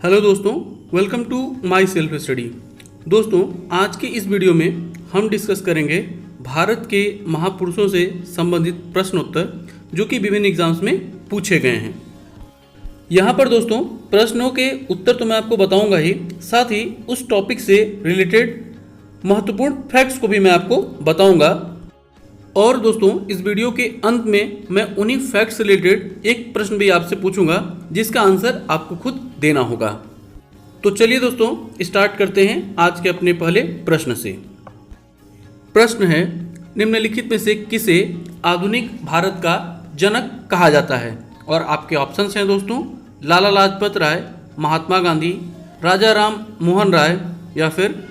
Hello दोस्तों, welcome to my self study. दोस्तों, आज के इस वीडियो में हम डिस्कस करेंगे भारत के महापुरुषों से संबंधित प्रश्नोत्तर जो कि विभिन्न एग्जाम्स में पूछे गए हैं। यहाँ पर दोस्तों प्रश्नों के उत्तर तो मैं आपको बताऊंगा ही, साथ ही उस टॉपिक से रिलेटेड महत्वपूर्ण फैक्ट्स को भी मैं आपको बताऊंगा। और दोस्तों इस वीडियो के अंत में मैं उन्हीं फैक्ट्स से रिलेटेड एक प्रश्न भी आपसे पूछूंगा जिसका आंसर आपको खुद देना होगा। तो चलिए दोस्तों स्टार्ट करते हैं आज के अपने पहले प्रश्न से। प्रश्न है, निम्नलिखित में से किसे आधुनिक भारत का जनक कहा जाता है? और आपके ऑप्शंस हैं दोस्तों, लाला लाजपत राय, महात्मा गांधी, राजा राम मोहन राय या फिर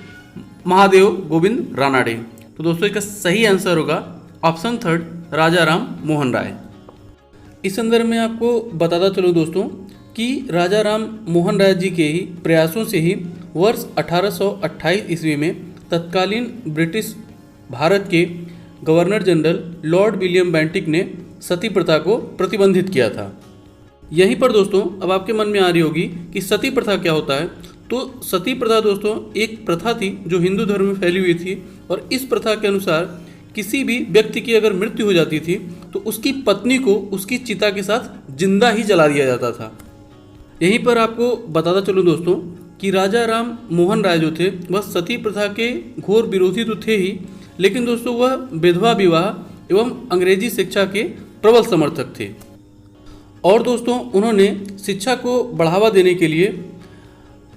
महादेव गोविंद रानाडे। तो दोस्तों इसका सही आंसर होगा ऑप्शन थर्ड, राजा राम मोहन राय। इस संदर्भ में आपको बताता चलूँ दोस्तों कि राजा राम मोहन राय जी के ही प्रयासों से ही वर्ष 1828 ईस्वी में तत्कालीन ब्रिटिश भारत के governor general Lord William Bentinck ने सती प्रथा को प्रतिबंधित किया था। यहीं पर दोस्तों अब आपके मन में आ रही होगी कि सती प्रथा क्या होता है। तो सती प्रथा दोस्तों एक प्रथा थी जो हिंदू धर्म में फैली हुई थी, और इस प्रथा के अनुसार किसी भी व्यक्ति की अगर मृत्यु हो जाती थी तो उसकी पत्नी को उसकी चिता के साथ जिंदा ही जला दिया जाता था। यहीं पर आपको बताता चलूँ दोस्तों कि राजा राम मोहन राय जो थे वह सती प्रथा के घोर विरोधी तो थे ही, लेकिन दोस्तों वह विधवा विवाह एवं अंग्रेजी शिक्षा के प्रबल समर्थक थे। और दोस्तों उन्होंने शिक्षा को बढ़ावा देने के लिए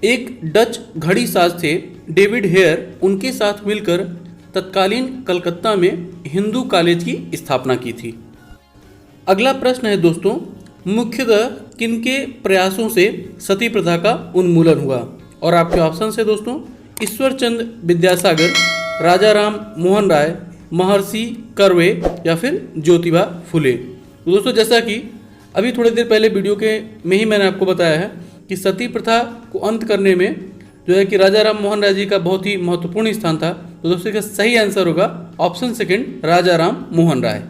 एक डच घड़ी साज थे डेविड हेयर, उनके साथ मिलकर तत्कालीन कलकत्ता में हिंदू कॉलेज की स्थापना की थी। अगला प्रश्न है दोस्तों, मुख्यतः किनके प्रयासों से सती प्रथा का उन्मूलन हुआ? और आपके ऑप्शन है दोस्तों, ईश्वर चंद्र विद्यासागर, राजा राम मोहन राय, महर्षि कर्वे या फिर ज्योतिबा फुले। तो दोस्तों जैसा कि अभी थोड़ी देर पहले वीडियो के में ही मैंने आपको बताया है कि सती प्रथा को अंत करने में जो है कि राजा राम मोहन राय जी का बहुत ही महत्वपूर्ण स्थान था। तो दोस्तों इसका सही आंसर होगा ऑप्शन सेकंड, राजा राम मोहन राय।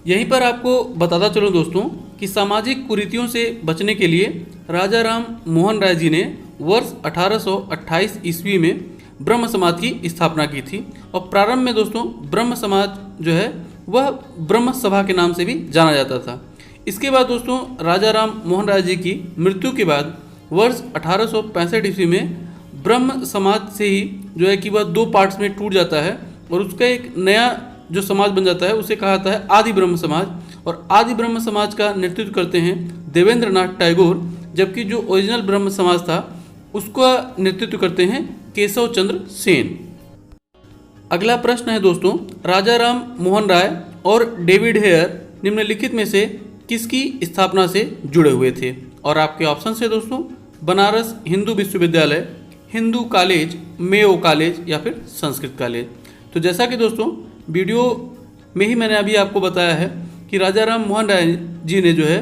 यहीं पर आपको बताता चलूँ दोस्तों कि सामाजिक कुरीतियों से बचने के लिए राजा राम मोहन राय जी ने वर्ष 1828 ईस्वी में ब्रह्म समाज की स्थापना की थी। और प्रारंभ में दोस्तों ब्रह्म समाज जो है वह ब्रह्म सभा के नाम से भी जाना जाता था। इसके बाद दोस्तों राजा राम मोहन राय जी की मृत्यु के बाद वर्ष 1865 ईस्वी में ब्रह्म समाज से ही जो है कि वह दो पार्ट्स में टूट जाता है और उसका एक नया जो समाज बन जाता है उसे कहा जाता है आदि ब्रह्म समाज। और आदि ब्रह्म समाज का नेतृत्व करते हैं देवेंद्र नाथ टैगोर, जबकि जो ओरिजिनल ब्रह्म समाज था उसका नेतृत्व करते हैं केशव चंद्र सेन। अगला प्रश्न है दोस्तों, राजा राम मोहन राय और डेविड हेयर निम्नलिखित में से किसकी स्थापना से जुड़े हुए थे? और आपके ऑप्शन है दोस्तों, बनारस हिंदू विश्वविद्यालय, हिंदू कॉलेज, मेयो कॉलेज या फिर संस्कृत कॉलेज। तो जैसा कि दोस्तों वीडियो में ही मैंने अभी आपको बताया है कि राजा राम मोहन राय जी ने जो है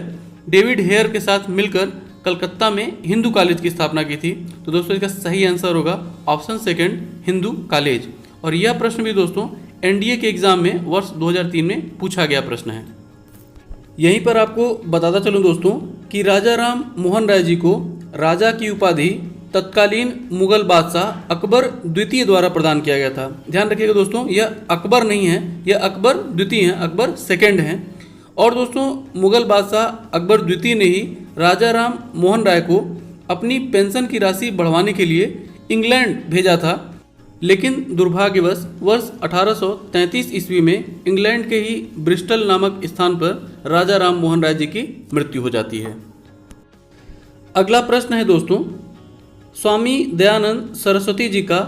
डेविड हेयर के साथ मिलकर कलकत्ता में हिंदू कॉलेज की स्थापना की थी। तो दोस्तों इसका सही आंसर होगा ऑप्शन सेकंड, हिंदू कॉलेज। और यह प्रश्न भी दोस्तों एनडीए के एग्जाम में वर्ष 2003 में पूछा गया प्रश्न है। यहीं पर आपको बताता चलूँ दोस्तों कि राजा राम मोहन राय जी को राजा की उपाधि तत्कालीन मुगल बादशाह अकबर द्वितीय द्वारा प्रदान किया गया था। ध्यान रखिएगा दोस्तों, यह अकबर नहीं है, यह अकबर द्वितीय है, अकबर सेकंड हैं। और दोस्तों मुगल बादशाह अकबर द्वितीय ने ही राजा राम मोहन राय को अपनी पेंशन की राशि बढ़वाने के लिए इंग्लैंड भेजा था, लेकिन दुर्भाग्यवश वर्ष 1833 ईस्वी में इंग्लैंड के ही ब्रिस्टल नामक स्थान पर राजा राम मोहन राय जी की मृत्यु हो जाती है। अगला प्रश्न है दोस्तों, स्वामी दयानंद सरस्वती जी का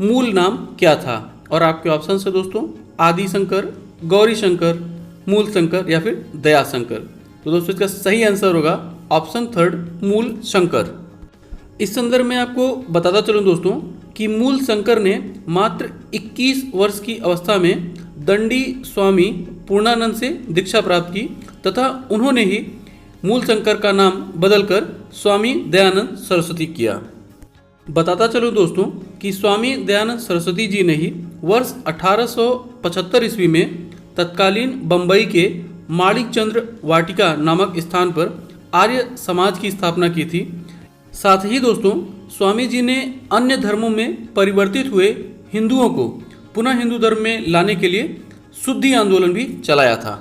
मूल नाम क्या था? और आपके ऑप्शन है दोस्तों, आदि शंकर, गौरी शंकर, मूल शंकर या फिर दया शंकर। तो दोस्तों इसका सही आंसर होगा ऑप्शन थर्ड, मूल शंकर। इस संदर्भ में आपको बताता चलूँ दोस्तों कि मूल शंकर ने मात्र 21 वर्ष की अवस्था में दंडी स्वामी पूर्णानंद से दीक्षा प्राप्त की तथा उन्होंने ही मूल शंकर का नाम बदलकर स्वामी दयानंद सरस्वती किया। बताता चलूँ दोस्तों कि स्वामी दयानंद सरस्वती जी ने ही वर्ष 1875 ईस्वी में तत्कालीन बम्बई के माणिक चंद्र वाटिका नामक स्थान पर आर्य समाज की स्थापना की थी। साथ ही दोस्तों स्वामी जी ने अन्य धर्मों में परिवर्तित हुए हिंदुओं को पुनः हिंदू धर्म में लाने के लिए शुद्धि आंदोलन भी चलाया था।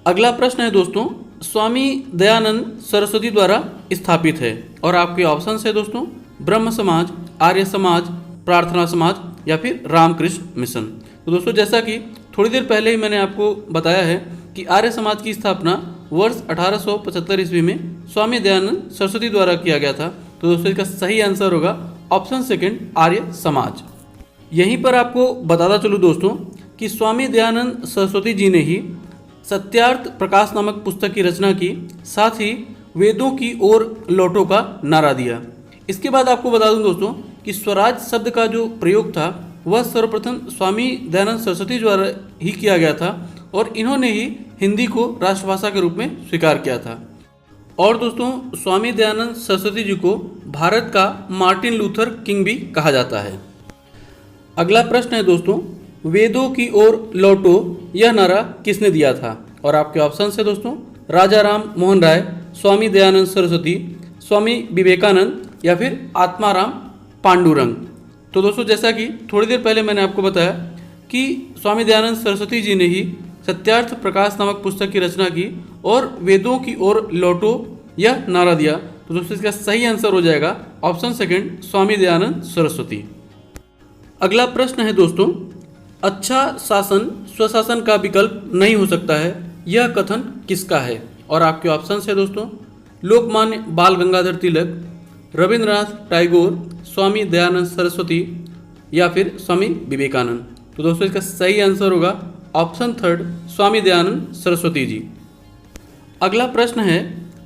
अगला प्रश्न है दोस्तों, स्वामी दयानंद सरस्वती द्वारा स्थापित है और आपके ऑप्शन है दोस्तों ब्रह्म समाज, आर्य समाज, प्रार्थना समाज या फिर रामकृष्ण मिशन। तो दोस्तों जैसा कि थोड़ी देर पहले ही मैंने आपको बताया है कि आर्य समाज की स्थापना वर्ष 1875 ईस्वी में स्वामी दयानंद सरस्वती द्वारा किया गया था। तो दोस्तों इसका सही आंसर होगा ऑप्शन सेकंड आर्य समाज। यहीं पर आपको बताता चलूँ दोस्तों कि स्वामी दयानंद सरस्वती जी ने ही सत्यार्थ प्रकाश नामक पुस्तक की रचना की, साथ ही वेदों की ओर लौटो का नारा दिया। इसके बाद आपको बता दूं दोस्तों कि स्वराज शब्द का जो प्रयोग था वह सर्वप्रथम स्वामी दयानंद सरस्वती द्वारा ही किया गया था और इन्होंने ही हिंदी को राष्ट्रभाषा के रूप में स्वीकार किया था। और दोस्तों स्वामी दयानंद सरस्वती जी को भारत का मार्टिन लूथर किंग भी कहा जाता है। अगला प्रश्न है दोस्तों, वेदों की ओर लौटो यह नारा किसने दिया था? और आपके ऑप्शन है दोस्तों राजा राम मोहन राय, स्वामी दयानंद सरस्वती, स्वामी विवेकानंद या फिर आत्माराम पांडुरंग। तो दोस्तों जैसा कि थोड़ी देर पहले मैंने आपको बताया कि स्वामी दयानंद सरस्वती जी ने ही सत्यार्थ प्रकाश नामक पुस्तक की रचना की और वेदों की ओर लौटो यह नारा दिया। तो दोस्तों इसका सही आंसर हो जाएगा ऑप्शन सेकंड स्वामी दयानंद सरस्वती। अगला प्रश्न है दोस्तों, अच्छा शासन स्वशासन का विकल्प नहीं हो सकता है, यह कथन किसका है? और आपके ऑप्शन है दोस्तों लोकमान्य बाल गंगाधर तिलक, रविंद्रनाथ टैगोर, स्वामी दयानंद सरस्वती या फिर स्वामी विवेकानंद। तो दोस्तों इसका सही आंसर होगा ऑप्शन थर्ड स्वामी दयानंद सरस्वती जी। अगला प्रश्न है,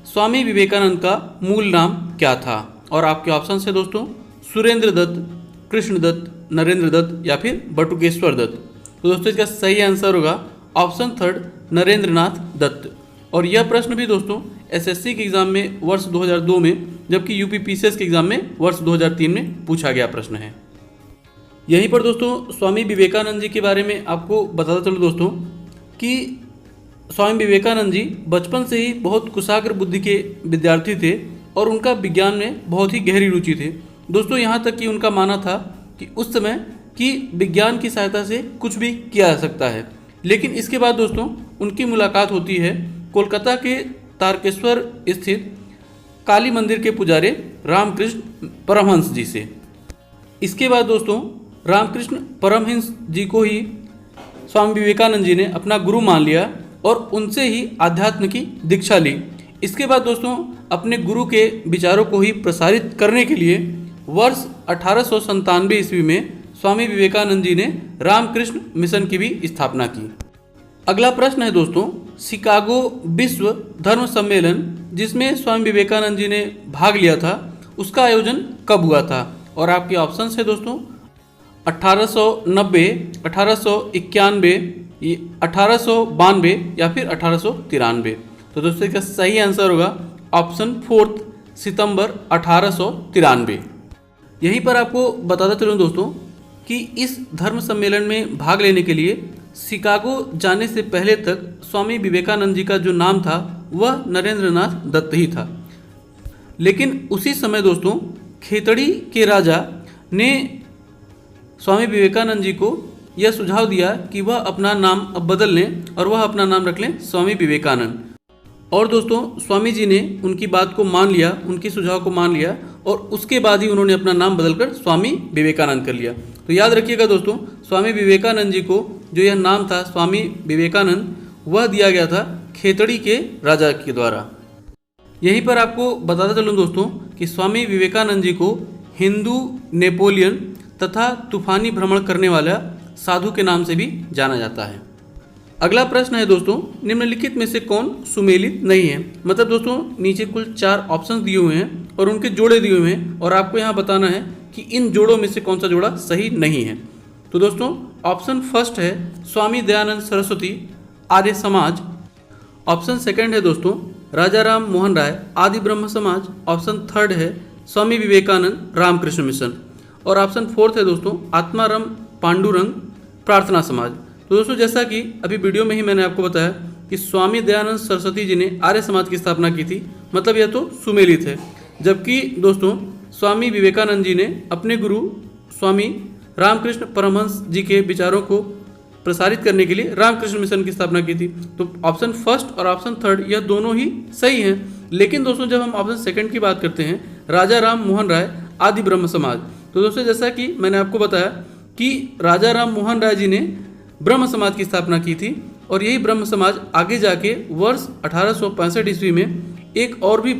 स्वामी विवेकानंद का मूल नाम क्या था? और आपके ऑप्शन है दोस्तों सुरेंद्र दत्त, कृष्ण दत्त, नरेंद्र दत्त या फिर बटुकेश्वर दत्त। तो दोस्तों इसका सही आंसर होगा ऑप्शन थर्ड नरेंद्रनाथ दत्त। और यह प्रश्न भी दोस्तों एसएससी के एग्जाम में वर्ष 2002 में, जबकि यूपी पीसीएस के एग्जाम में वर्ष 2003 में पूछा गया प्रश्न है। यहीं पर दोस्तों स्वामी विवेकानंद जी के बारे में आपको बताता चलूँ दोस्तों कि स्वामी विवेकानंद जी बचपन से ही बहुत कुशाग्र बुद्धि के विद्यार्थी थे और उनका विज्ञान में बहुत ही गहरी रुचि थे दोस्तों। यहाँ तक कि उनका मानना था कि उस समय कि विज्ञान की सहायता से कुछ भी किया जा सकता है। लेकिन इसके बाद दोस्तों उनकी मुलाकात होती है कोलकाता के तारकेश्वर स्थित काली मंदिर के पुजारी रामकृष्ण परमहंस जी से। इसके बाद दोस्तों रामकृष्ण परमहंस जी को ही स्वामी विवेकानंद जी ने अपना गुरु मान लिया और उनसे ही आध्यात्म की दीक्षा ली। इसके बाद दोस्तों अपने गुरु के विचारों को ही प्रसारित करने के लिए वर्ष 1897 ईस्वी में स्वामी विवेकानंद जी ने रामकृष्ण मिशन की भी स्थापना की। अगला प्रश्न है दोस्तों, शिकागो विश्व धर्म सम्मेलन जिसमें स्वामी विवेकानंद जी ने भाग लिया था उसका आयोजन कब हुआ था? और आपके ऑप्शन है दोस्तों 1890, 1891, 1892 या फिर 1893। तो दोस्तों इसका सही आंसर होगा ऑप्शन फोर्थ सितंबर 1893। यहीं पर आपको बताता चलूँ दोस्तों कि इस धर्म सम्मेलन में भाग लेने के लिए शिकागो जाने से पहले तक स्वामी विवेकानंद जी का जो नाम था वह नरेंद्रनाथ दत्त ही था। लेकिन उसी समय दोस्तों खेतड़ी के राजा ने स्वामी विवेकानंद जी को यह सुझाव दिया कि वह अपना नाम अब बदल लें और वह अपना नाम रख लें स्वामी विवेकानंद। और दोस्तों स्वामी जी ने उनकी बात को मान लिया, उनकी सुझाव को मान लिया और उसके बाद ही उन्होंने अपना नाम बदलकर स्वामी विवेकानंद कर लिया। तो याद रखिएगा दोस्तों स्वामी विवेकानंद जी को जो यह नाम था स्वामी विवेकानंद वह दिया गया था खेतड़ी के राजा के द्वारा। यहीं पर आपको बताता चलूँ दोस्तों कि स्वामी विवेकानंद जी को हिंदू नेपोलियन तथा तूफानी भ्रमण करने वाला साधु के नाम से भी जाना जाता है। अगला प्रश्न है दोस्तों, निम्नलिखित में से कौन सुमेलित नहीं है? मतलब दोस्तों नीचे कुल 4 ऑप्शंस दिए हुए हैं और उनके जोड़े दिए हुए हैं और आपको यहाँ बताना है कि इन जोड़ों में से कौन सा जोड़ा सही नहीं है। तो दोस्तों ऑप्शन फर्स्ट है स्वामी दयानंद सरस्वती आर्य समाज, ऑप्शन सेकंड है दोस्तों राजा राम मोहन राय आदि ब्रह्म समाज, ऑप्शन थर्ड है स्वामी विवेकानंद रामकृष्ण मिशन और ऑप्शन फोर्थ है दोस्तों आत्माराम पांडुरंग प्रार्थना समाज। तो दोस्तों जैसा कि अभी वीडियो में ही मैंने आपको बताया कि स्वामी दयानंद सरस्वती जी ने आर्य समाज की स्थापना की थी, मतलब यह तो सुमेलित है। जबकि दोस्तों स्वामी विवेकानंद जी ने अपने गुरु स्वामी रामकृष्ण परमहंस जी के विचारों को प्रसारित करने के लिए रामकृष्ण मिशन की स्थापना की थी। तो ऑप्शन फर्स्ट और ऑप्शन थर्ड यह दोनों ही सही हैं। लेकिन दोस्तों जब हम ऑप्शन सेकंड की बात करते हैं, राजा राम मोहन राय आदि ब्रह्म समाज, तो दोस्तों जैसा कि मैंने आपको बताया कि राजा राम मोहन राय जी ने ब्रह्म समाज की स्थापना की थी और यही ब्रह्म समाज आगे जाके वर्ष 1865 ईस्वी में एक और भी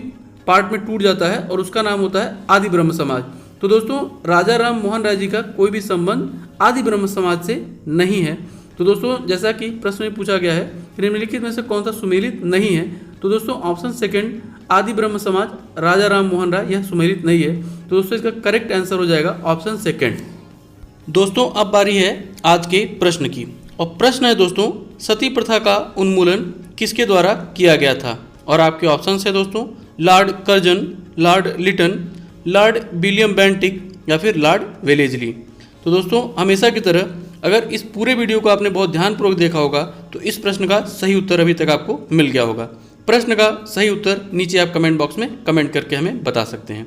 पार्ट में टूट जाता है और उसका नाम होता है आदि ब्रह्म समाज। तो दोस्तों राजा राम मोहन राय जी का कोई भी संबंध आदि ब्रह्म समाज से नहीं है। तो दोस्तों जैसा कि प्रश्न में पूछा गया है कि निम्नलिखित में से कौन सा सुमेलित नहीं है, तो दोस्तों ऑप्शन सेकंड आदि ब्रह्म समाज राजा राम मोहन राय यह सुमेलित नहीं है। तो दोस्तों इसका करेक्ट आंसर हो जाएगा ऑप्शन सेकंड। दोस्तों अब बारी है आज के प्रश्न की, और प्रश्न है दोस्तों सती प्रथा का उन्मूलन किसके द्वारा किया गया था? और आपके ऑप्शन है दोस्तों Lord Curzon, Lord Lytton, Lord William Bentinck या फिर लॉर्ड वेलेजली। तो दोस्तों हमेशा की तरह अगर इस पूरे वीडियो को आपने बहुत ध्यानपूर्वक देखा होगा तो इस प्रश्न का सही उत्तर अभी तक आपको मिल गया होगा। प्रश्न का सही उत्तर नीचे आप कमेंट बॉक्स में कमेंट करके हमें बता सकते हैं।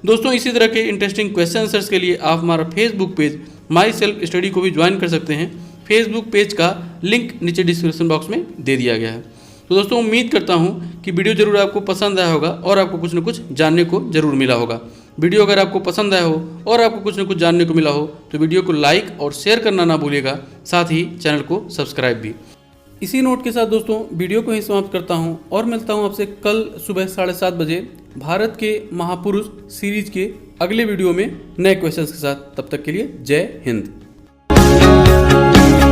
दोस्तों इसी तरह के इंटरेस्टिंग क्वेश्चन आंसर्स के लिए आप हमारा फेसबुक पेज माई सेल्फ स्टडी को भी ज्वाइन कर सकते हैं। फेसबुक पेज का लिंक नीचे डिस्क्रिप्शन बॉक्स में दे दिया गया है। तो दोस्तों उम्मीद करता हूँ कि वीडियो जरूर आपको पसंद आया होगा और आपको कुछ न कुछ जानने को जरूर मिला होगा। वीडियो अगर आपको पसंद आया हो और आपको कुछ न कुछ जानने को मिला हो तो वीडियो को लाइक और शेयर करना ना भूलिएगा, साथ ही चैनल को सब्सक्राइब भी। इसी नोट के साथ दोस्तों वीडियो को ही समाप्त करता हूं और मिलता हूं आपसे कल सुबह 7:30 बजे भारत के महापुरुष सीरीज के अगले वीडियो में नए क्वेश्चंस के साथ। तब तक के लिए जय हिंद।